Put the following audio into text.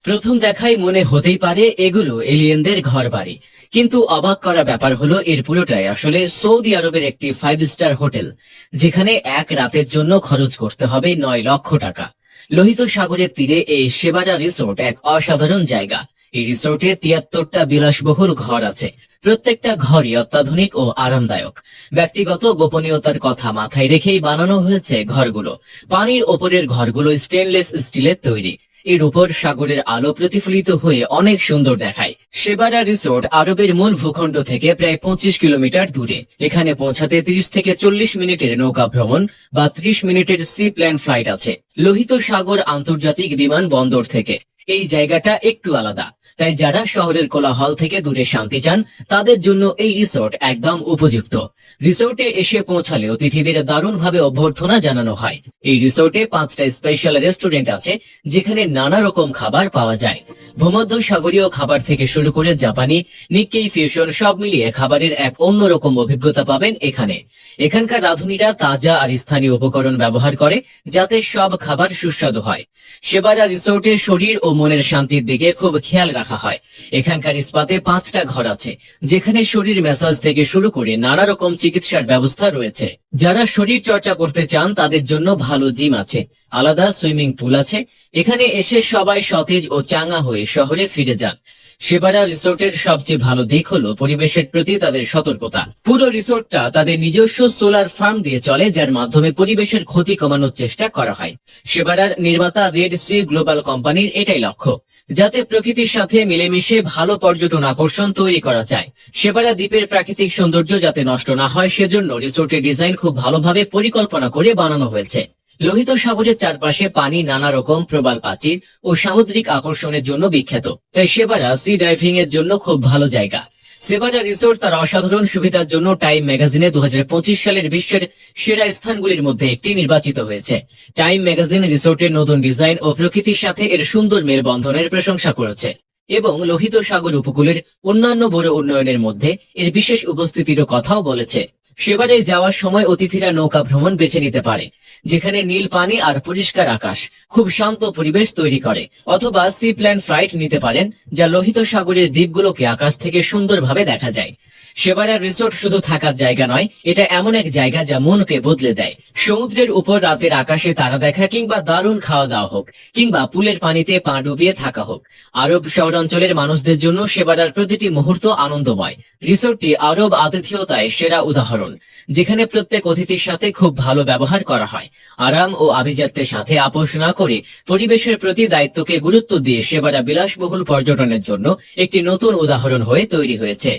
প্রথম দেখায় মনে হতেই পারে এগুলো এলিয়েনদের ঘর বাড়ি, কিন্তু অবাক করা ব্যাপার হলো এর পুরোটাই আসলে সৌদি আরবের একটি 5 স্টার হোটেল, যেখানে এক রাতের জন্য খরচ করতে হবে 9 লক্ষ টাকা। লোহিত সাগরের তীরে এই সেবারা রিসোর্ট এক অসাধারণ জায়গা। এই রিসোর্টে 73টা বিলাসবহুল ঘর আছে। প্রত্যেকটা ঘরই অত্যাধুনিক ও আরামদায়ক। ব্যক্তিগত গোপনীয়তার কথা মাথায় রেখেই বানানো হয়েছে ঘরগুলো। পানির ওপরের ঘরগুলো স্টেনলেস স্টিলের তৈরি। এর উপর সাগরের আলো প্রতিফলিত হয়ে অনেক সুন্দর দেখায়। সেবারা রিসোর্ট আরবের মূল ভূখণ্ড থেকে প্রায় 25 কিলোমিটার দূরে। এখানে পৌঁছাতে 30 থেকে 40 মিনিটের নৌকা ভ্রমণ বা 30 মিনিটের সি প্ল্যান ফ্লাইট আছে লোহিত সাগর আন্তর্জাতিক বিমানবন্দর থেকে। এই জায়গাটা একটু আলাদা, তাই যারা শহরের কোলাহল থেকে দূরে শান্তি চান তাদের জন্য এই রিসোর্ট একদম উপযুক্ত। রিসোর্টে এসে পৌঁছালে অতিথিদের দারুণভাবে অভ্যর্থনা জানানো হয়। এই রিসোর্টে 5টা স্পেশাল রেস্টুরেন্ট আছে, যেখানে নানা রকম খাবার পাওয়া যায়। ভূমধ্য সাগরীয় খাবার থেকে শুরু করে জাপানি, নিক্কেই ফিউশন সব মিলিয়ে খাবারের এক অন্যরকম অভিজ্ঞতা পাবেন এখানে। এখানকার রাঁধুনিরা তাজা আর স্থানীয় উপকরণ ব্যবহার করে, যাতে সব খাবার সুস্বাদু হয়। সেবারা রিসোর্টে শরীর ও মনের শান্তির দিকে খুব খেয়াল রাখা হয়। এখানকার স্পাতে 5টা ঘর আছে, যেখানে শরীর ম্যাসাজ থেকে শুরু করে নানা রকম চিকিৎসার ব্যবস্থা রয়েছে। যারা শরীর চর্চা করতে চান তাদের জন্য ভালো জিম আছে, আলাদা সুইমিং পুল আছে। এখানে এসে সবাই সতেজ ও চাঙ্গা হয়ে শহরে ফিরে যান। সেবারা রিসোর্টের সবচেয়ে ভালো দিক হলো পরিবেশের প্রতি তাদের সতর্কতা। পুরো রিসোর্টটা তাদের নিজস্ব সোলার ফার্ম দিয়ে চলে, যার মাধ্যমে পরিবেশের ক্ষতি কমানোর চেষ্টা করা হয়। সেবারার নির্মাতা রেড সি গ্লোবাল কোম্পানির এটাই লক্ষ্য, যাতে প্রকৃতির সাথে মিলেমিশে ভালো পর্যটন আকর্ষণ তৈরি করা যায়। সেবারা দ্বীপের প্রাকৃতিক সৌন্দর্য যাতে নষ্ট না হয়, সেজন্য রিসোর্টের ডিজাইন খুব ভালোভাবে পরিকল্পনা করে বানানো হয়েছে। লোহিত সাগরের চারপাশে পানি নানা রকম প্রবাল প্রাচীর ও সামুদ্রিক আকর্ষণের জন্য বিখ্যাত, তাই সেবারা সি ডাইভিং এর জন্য খুব ভালো জায়গা। সেবারা রিসোর্ট তার অসাধারণ সুবিধার জন্য টাইম ম্যাগাজিনে 2025 সালের বিশ্বের সেরা স্থানগুলির মধ্যে একটি নির্বাচিত হয়েছে। টাইম ম্যাগাজিন রিসোর্টের নতুন ডিজাইন ও প্রকৃতির সাথে এর সুন্দর মেলবন্ধনের প্রশংসা করেছে এবং লোহিত সাগর উপকূলের অন্যান্য বড় উন্নয়নের মধ্যে এর বিশেষ উপস্থিতিরও কথাও বলেছে। সেবারে যাওয়ার সময় অতিথিরা নৌকা ভ্রমণ বেছে নিতে পারে, যেখানে নীল পানি আর পরিষ্কার আকাশ খুব শান্ত পরিবেশ তৈরি করে, অথবা সি প্ল্যান ফ্লাইট নিতে পারেন, যা লোহিত সাগরের দ্বীপগুলোকে আকাশ থেকে সুন্দরভাবে দেখা যায়। সেবারার রিসোর্ট শুধু থাকার জায়গা নয়, এটা এমন এক জায়গা যা মনকে বদলে দেয়। সমুদ্রের উপর রাতের আকাশে তারা দেখা, কিংবা দারুণ খাওয়া দাওয়া হোক, কিংবা পুলের পানিতে পা ডুবিয়ে থাকা হোক, আরব শহরাঞ্চলের মানুষদের জন্য সেবারার প্রতিটি মুহূর্ত আনন্দময়। রিসোর্টটি আরব আতিথেয়তায় সেরা উদাহরণ, যেখানে প্রত্যেক অতিথির সাথে খুব ভালো ব্যবহার করা হয়। আরাম ও আভিজাত্যের সাথে আপোষ না করে পরিবেশের প্রতি দায়িত্বকে গুরুত্ব দিয়ে সেবারা বিলাসবহুল পর্যটনের জন্য একটি নতুন উদাহরণ হয়ে তৈরি হয়েছে।